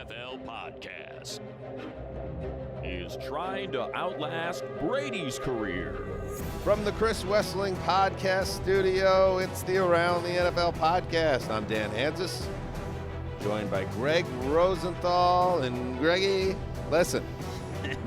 NFL podcast. He is trying to outlast Brady's career. From the Chris Wessling Podcast Studio, it's the Around the NFL podcast. I'm Dan Hansis, joined by Greg Rosenthal. And Greggy, listen,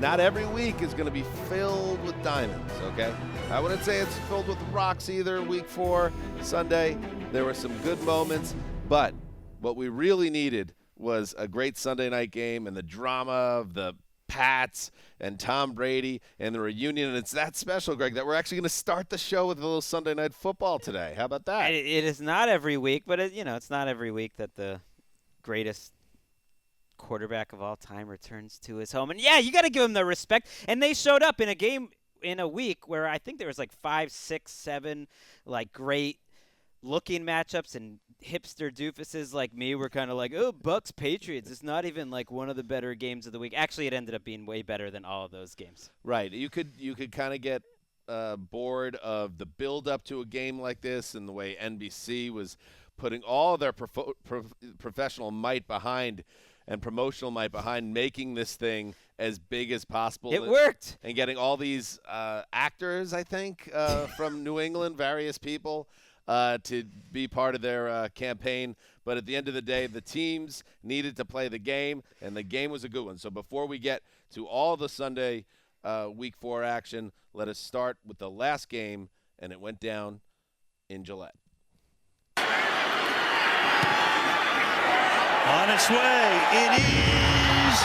not every week is going to be filled with diamonds, okay? I wouldn't say it's filled with rocks either. Week 4, Sunday, there were some good moments, but what we really needed was a great Sunday night game and the drama of the Pats and Tom Brady and the reunion. And it's that special, Greg, that we're actually going to start the show with a little Sunday night football today. How about that? It is not every week, but it's not every week that the greatest quarterback of all time returns to his home. And yeah, you got to give him the respect. And they showed up in a game in a week where I think there was like 5, 6, 7 like great looking matchups, and hipster doofuses like me were kind of like, oh, Bucks Patriots. It's not even like one of the better games of the week. Actually, it ended up being way better than all of those games. Right. You could kind of get bored of the build up to a game like this and the way NBC was putting all their professional might behind and promotional might behind making this thing as big as possible. It worked. And getting all these actors, I think, from New England, various people, to be part of their campaign. But at the end of the day, the teams needed to play the game, and the game was a good one. So before we get to all the Sunday Week 4 action, let us start with the last game, and it went down in Gillette. On its way, it is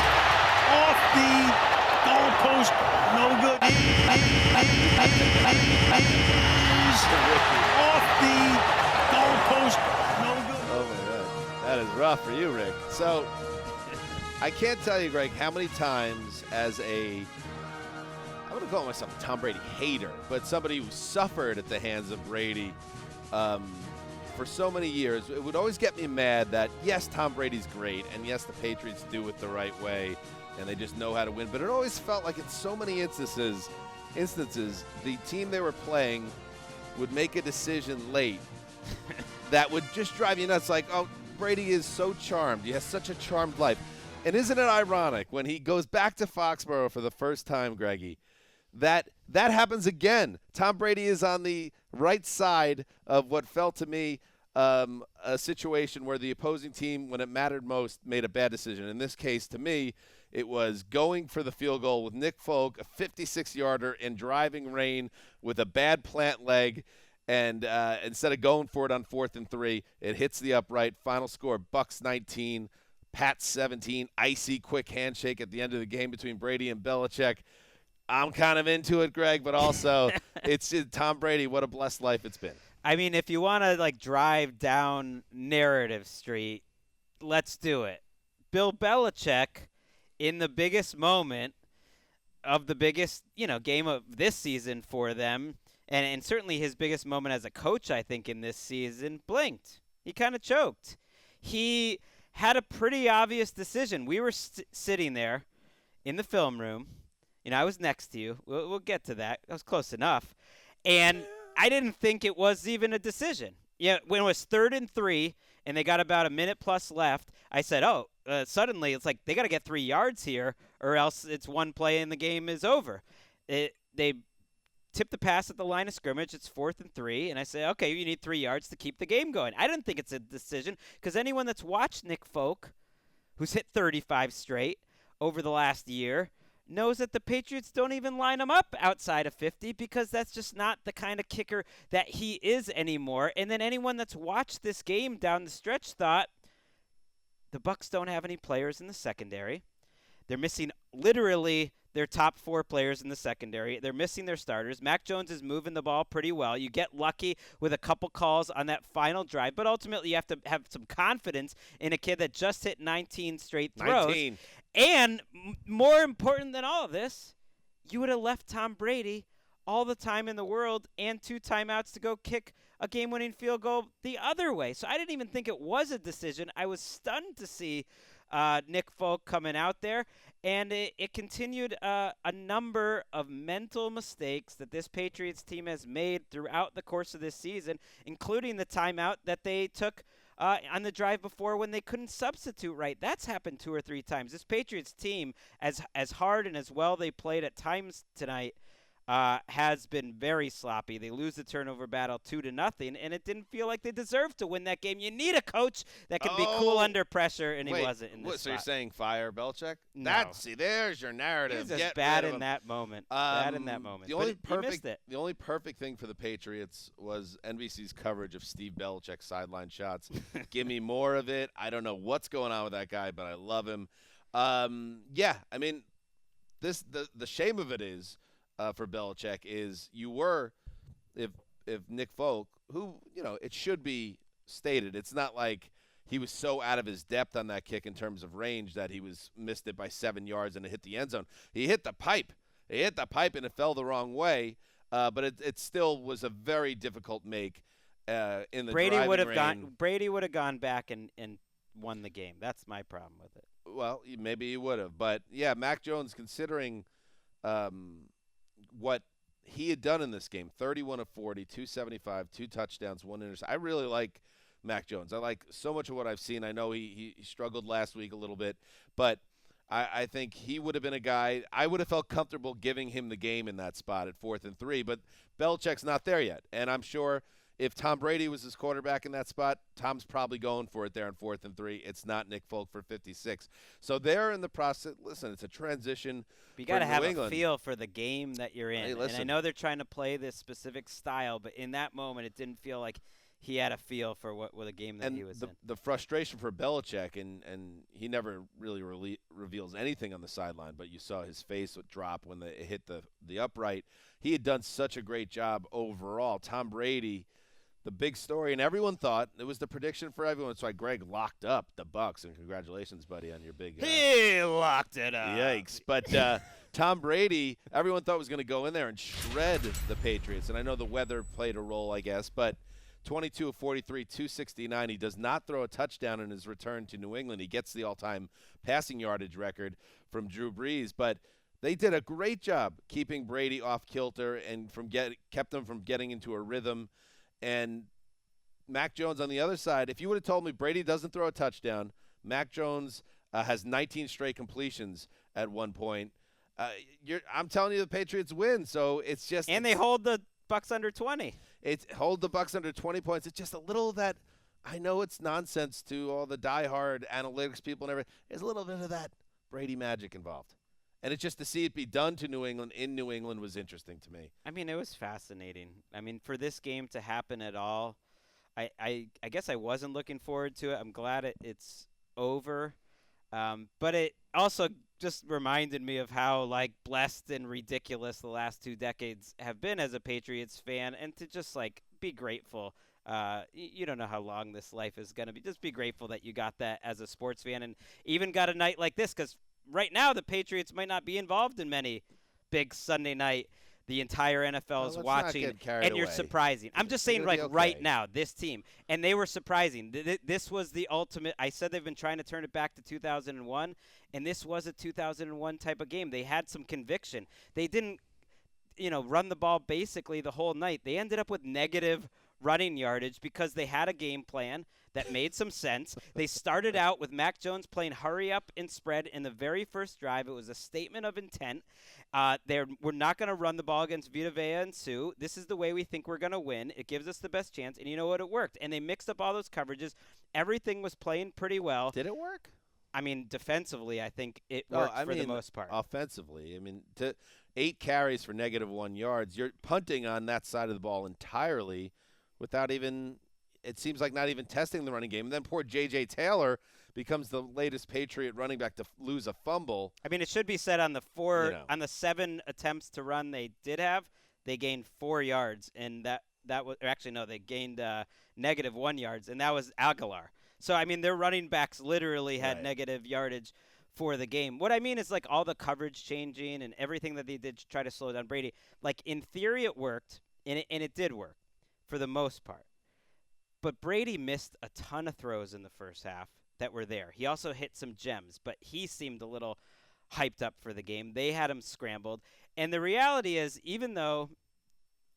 off the goalpost, no good. It is off the goalpost, no good. Oh my God, that is rough for you, Rick. So I can't tell you, Greg, how many times as I'm going to call myself a Tom Brady hater, but somebody who suffered at the hands of Brady for so many years, it would always get me mad that, yes, Tom Brady's great, and yes, the Patriots do it the right way, and they just know how to win. But it always felt like in so many instances, the team they were playing would make a decision late that would just drive you nuts. Like, oh, Brady is so charmed. He has such a charmed life. And isn't it ironic when he goes back to Foxborough for the first time, Greggy, that happens again? Tom Brady is on the right side of what felt to me a situation where the opposing team, when it mattered most, made a bad decision. In this case, to me, it was going for the field goal with Nick Folk, a 56-yarder in driving rain with a bad plant leg, and instead of going for it on 4th and 3, it hits the upright. Final score, Bucks 19, Pats 17. Icy quick handshake at the end of the game between Brady and Belichick. I'm kind of into it, Greg, but also it's Tom Brady. What a blessed life it's been. I mean, if you want to like drive down narrative street, let's do it. Bill Belichick, in the biggest moment of the biggest, game of this season for them, and certainly his biggest moment as a coach, I think, in this season, blinked. He kind of choked. He had a pretty obvious decision. We were sitting there in the film room. I was next to you. We'll get to that. That was close enough. And I didn't think it was even a decision. Yeah, when it was 3rd and 3 and they got about a minute plus left, I said, suddenly it's like they got to get 3 yards here or else it's one play and the game is over. They tipped the pass at the line of scrimmage. It's 4th and 3. And I said, okay, you need 3 yards to keep the game going. I didn't think it's a decision because anyone that's watched Nick Folk, who's hit 35 straight over the last year, knows that the Patriots don't even line him up outside of 50 because that's just not the kind of kicker that he is anymore. And then anyone that's watched this game down the stretch thought the Bucks don't have any players in the secondary. They're missing literally their top 4 players in the secondary. They're missing their starters. Mac Jones is moving the ball pretty well. You get lucky with a couple calls on that final drive, but ultimately you have to have some confidence in a kid that just hit 19 straight throws. 19. And more important than all of this, you would have left Tom Brady all the time in the world and 2 timeouts to go kick a game-winning field goal the other way. So I didn't even think it was a decision. I was stunned to see Nick Folk coming out there. And it continued a number of mental mistakes that this Patriots team has made throughout the course of this season, including the timeout that they took on the drive before when they couldn't substitute right. That's happened 2 or 3 times. This Patriots team, as hard and as well they played at times tonight, has been very sloppy. They lose the turnover battle 2-0, and it didn't feel like they deserved to win that game. You need a coach that can be cool under pressure, and he wasn't in this So you're spot. saying fire Belichick? No. There's your narrative. He was just Get bad rid of in him. that moment. Bad in that moment. The only But he missed it. The only perfect thing for the Patriots was NBC's coverage of Steve Belichick's sideline shots. Give me more of it. I don't know what's going on with that guy, but I love him. Yeah, I mean, the shame of it is for Belichick is if Nick Folk, who, it should be stated, it's not like he was so out of his depth on that kick in terms of range that he missed it by 7 yards and it hit the end zone. He hit the pipe. And it fell the wrong way, but it still was a very difficult make in the Brady driving would have rain. Brady would have gone back and won the game. That's my problem with it. Well, maybe he would have. But, yeah, Mac Jones, considering what he had done in this game, 31 of 40, 275, 2 touchdowns, 1 interception. I really like Mac Jones. I like so much of what I've seen. I know he struggled last week a little bit, but I think he would have been a guy – I would have felt comfortable giving him the game in that spot at 4th and 3, but Belichick's not there yet. And I'm sure if Tom Brady was his quarterback in that spot, Tom's probably going for it there on 4th and 3. It's not Nick Folk for 56. So they're in the process – listen, it's a transition. You got to have England. a feel for the game that you're in. Hey, and I know they're trying to play this specific style, but in that moment it didn't feel like he had a feel for what the game that he was in. The frustration for Belichick, and he never really reveals anything on the sideline, but you saw his face would drop when it hit the upright. He had done such a great job overall. Tom Brady, the big story, and everyone thought it was the prediction for everyone. That's why Greg locked up the Bucs, and congratulations, buddy, on your big. He locked it up. Yikes! But Tom Brady, everyone thought was going to go in there and shred the Patriots, and I know the weather played a role, I guess, but 22 of 43, 269. He does not throw a touchdown in his return to New England. He gets the all-time passing yardage record from Drew Brees, but they did a great job keeping Brady off kilter and kept him from getting into a rhythm. And Mac Jones on the other side, if you would have told me Brady doesn't throw a touchdown, Mac Jones has 19 straight completions at one point, I'm telling you the Patriots win. So it's just – And they hold the Bucs under 20. Hold the Bucs under 20 points. It's just a little of that. I know it's nonsense to all the diehard analytics people and everything. There's a little bit of that Brady magic involved. And it's just to see it be done to New England in New England was interesting to me. I mean, it was fascinating. I mean, for this game to happen at all, I guess I wasn't looking forward to it. I'm glad it's over. But it also just reminded me of how, blessed and ridiculous the last 2 decades have been as a Patriots fan, and to just, be grateful. You don't know how long this life is going to be. Just be grateful that you got that as a sports fan and even got a night like this, because right now the Patriots might not be involved in many big Sunday night. The entire NFL is watching, and you're surprising. I'm just saying, right now, this team. And they were surprising. This was the ultimate. I said they've been trying to turn it back to 2001, and this was a 2001 type of game. They had some conviction. They didn't, run the ball basically the whole night. They ended up with negative running yardage because they had a game plan that made some sense. They started out with Mac Jones playing hurry up and spread in the very first drive. It was a statement of intent. We're not going to run the ball against Vita Vea and Sue. This is the way we think we're going to win. It gives us the best chance. And you know what? It worked. And they mixed up all those coverages. Everything was playing pretty well. Did it work? I mean, defensively, I think it worked for the most part. Offensively, 8 carries for -1 yards. You're punting on that side of the ball entirely without even – it seems like not even testing the running game. And then poor J.J. Taylor becomes the latest Patriot running back to lose a fumble. I mean, it should be said on the 7 attempts to run they did have, they gained 4 yards. And that was – actually, no, they gained -1 yards, and that was Aguilar. So, I mean, their running backs literally had negative yardage for the game. What I mean is, all the coverage changing and everything that they did to try to slow down Brady. In theory, it worked, and it did work for the most part. But Brady missed a ton of throws in the first half that were there. He also hit some gems, but he seemed a little hyped up for the game. They had him scrambled. And the reality is, even though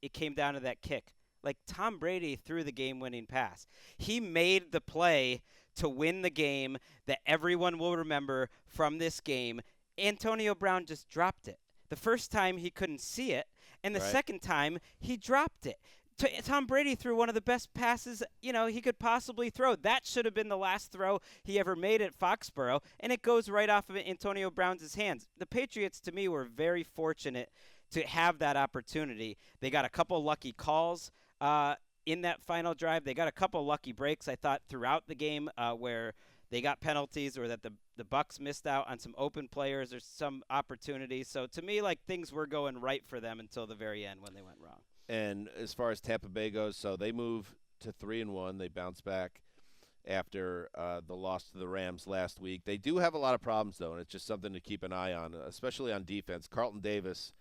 it came down to that kick, Like, Tom Brady threw the game-winning pass. He made the play to win the game that everyone will remember from this game. Antonio Brown just dropped it. The first time he couldn't see it, and the second time he dropped it. Tom Brady threw one of the best passes, he could possibly throw. That should have been the last throw he ever made at Foxborough, and it goes right off of Antonio Brown's hands. The Patriots, to me, were very fortunate to have that opportunity. They got a couple lucky calls in that final drive. They got a couple lucky breaks, I thought, throughout the game where they got penalties or that the Bucs missed out on some open players or some opportunities. So to me, like, things were going right for them until the very end when they went wrong. And as far as Tampa Bay goes, so they move to 3-1. They bounce back after the loss to the Rams last week. They do have a lot of problems, though, and it's just something to keep an eye on, especially on defense. Carlton Davis,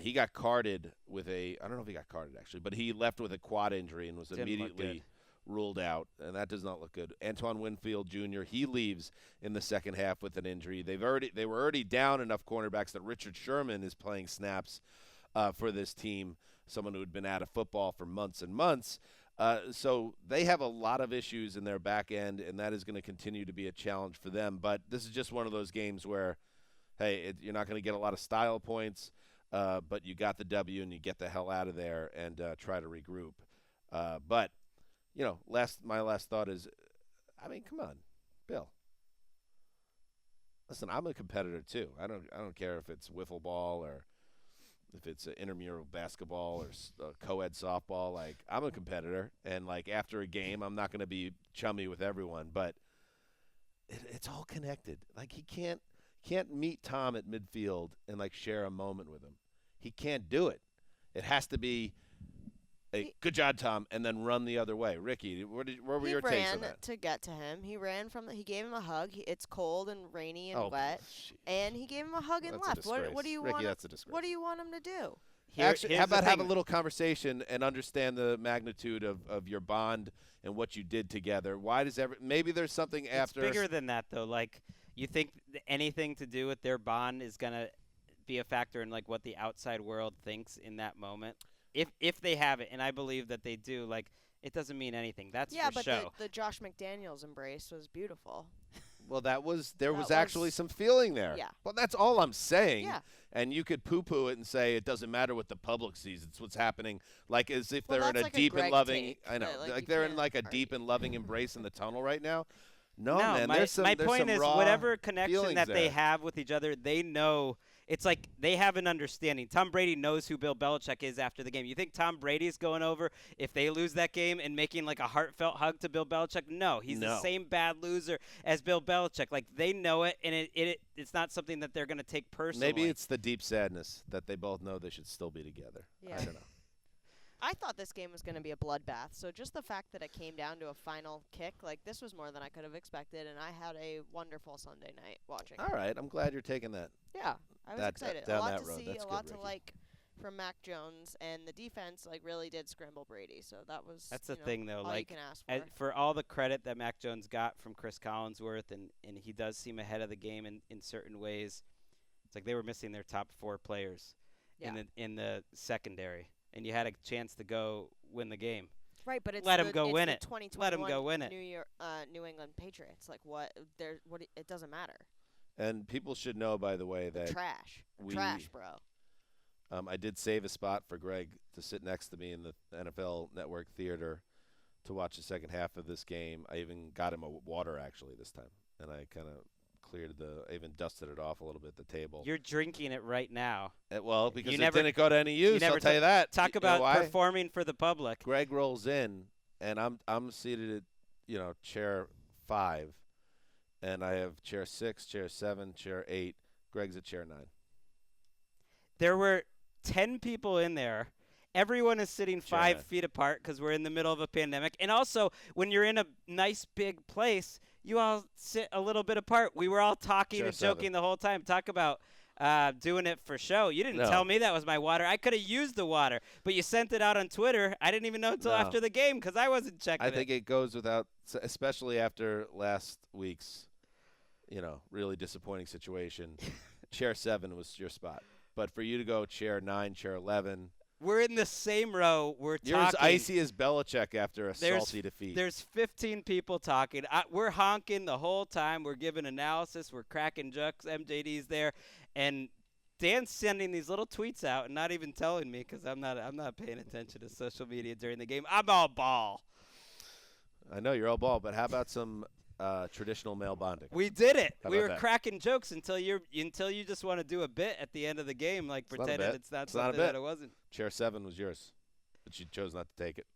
he got carded with I don't know if he got carded, actually, but he left with a quad injury and was immediately ruled out, and that does not look good. Antoine Winfield Jr., he leaves in the second half with an injury. They were already down enough cornerbacks that Richard Sherman is playing snaps for this team, someone who had been out of football for months and months. So they have a lot of issues in their back end, and that is going to continue to be a challenge for them. But this is just one of those games where, hey, you're not going to get a lot of style points, but you got the W and you get the hell out of there and try to regroup. But, my last thought is, I mean, come on, Bill. Listen, I'm a competitor too. I don't care if it's wiffle ball or if it's intramural basketball or co-ed softball. Like, I'm a competitor, and like after a game, I'm not going to be chummy with everyone, but it's all connected. Like, he can't meet Tom at midfield and like share a moment with him. He can't do it. It has to be a good job, Tom, and then run the other way. Ricky, what were your takes on that? He ran to get to him. He ran he gave him a hug. It's cold and rainy and wet, and he gave him a hug and left. What do you Ricky, want? that's a disgrace. What do you want him to do? Actually, how about have a little conversation and understand the magnitude of your bond and what you did together? Why does maybe there's something after? It's bigger than that, though. Like, you think anything to do with their bond is gonna be a factor in like what the outside world thinks in that moment? If they have it, and I believe that they do, like, it doesn't mean anything. That's for show. Yeah, but the Josh McDaniels embrace was beautiful. Well, there was actually some feeling there. Yeah. Well, that's all I'm saying. Yeah. And you could poo-poo it and say it doesn't matter what the public sees. It's what's happening. Like, as if they're in a deep and loving. Take, I know. like they're in like a deep and loving embrace in the tunnel right now. No, man. My point is, whatever connection that they there. have with each other, they know. It's like they have an understanding. Tom Brady knows who Bill Belichick is after the game. You think Tom Brady's going over if they lose that game and making like a heartfelt hug to Bill Belichick? No, he's the same bad loser as Bill Belichick. Like, they know it, and it's not something that they're going to take personally. Maybe it's the deep sadness that they both know they should still be together. Yeah. I don't know. I thought this game was going to be a bloodbath. So just the fact that it came down to a final kick, like, this was more than I could have expected, and I had a wonderful Sunday night watching. All right, I'm glad you're taking that. Yeah, I was excited. Down a lot that to road. see, That's a good, lot to Ricky. like from Mac Jones, and the defense like really did scramble Brady. So that's the thing, though. all Like, you can ask for. for all the credit that Mac Jones got from Chris Collinsworth, and he does seem ahead of the game in certain ways. It's like they were missing their top 4 players in the secondary, and you had a chance to go win the game. Right, but it's Let him go win it. 2021 Let him go win it. New England Patriots. Like, it doesn't matter. And people should know, by the way, that Trash, bro. I did save a spot for Greg to sit next to me in the NFL Network Theater to watch the second half of this game. I even got him a water, actually, this time. And I kind of I even dusted it off a little bit at the table. You're drinking it right now. Well, because it didn't go to any use, I'll tell you that. Talk about performing for the public. Greg rolls in, and I'm seated at, chair 5. And I have chair 6, chair 7, chair 8. Greg's at chair 9. There were 10 people in there. Everyone is sitting 5 feet apart because we're in the middle of a pandemic. And also, when you're in a nice big place, you all sit a little bit apart. We were all talking and joking the whole time. Talk about doing it for show. You didn't tell me that was my water. I could have used the water, but you sent it out on Twitter. I didn't even know until after the game because I wasn't checking I think it goes without, especially after last week's, really disappointing situation. Chair 7 was your spot. But for you to go chair 9, chair 11. We're in the same row. We're You're talking. as icy as Belichick after a salty defeat. There's 15 people talking. We're honking the whole time. We're giving analysis. We're cracking jokes. MJD's there, and Dan's sending these little tweets out and not even telling me because I'm not paying attention to social media during the game. I'm all ball. I know you're all ball, but how about some traditional male bonding? We did it. How We about were that? cracking jokes until you just want to do a bit at the end of the game, like It's not a pretending bit. it's not It's not a something bit. that it wasn't. Chair 7 was yours, but you chose not to take it.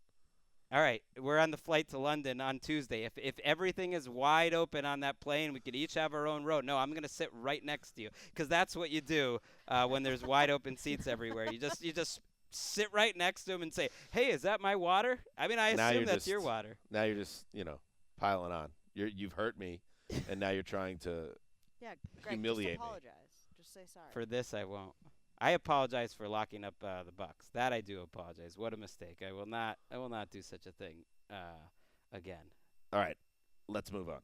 All right, we're on the flight to London on Tuesday. If everything is wide open on that plane, we could each have our own row. No, I'm going to sit right next to you because that's what you do when there's wide open seats everywhere. You just sit right next to him and say, "Hey, is that my water?" I mean, I Now assume you're that's just- your water. Now you're just, piling on. You've hurt me, and now you're trying to. Yeah, Greg, Humiliate me. just apologize. Just say sorry. For this, I won't. I apologize for locking up the Bucks. That I do apologize. What a mistake. I will not do such a thing again. All right, let's move on.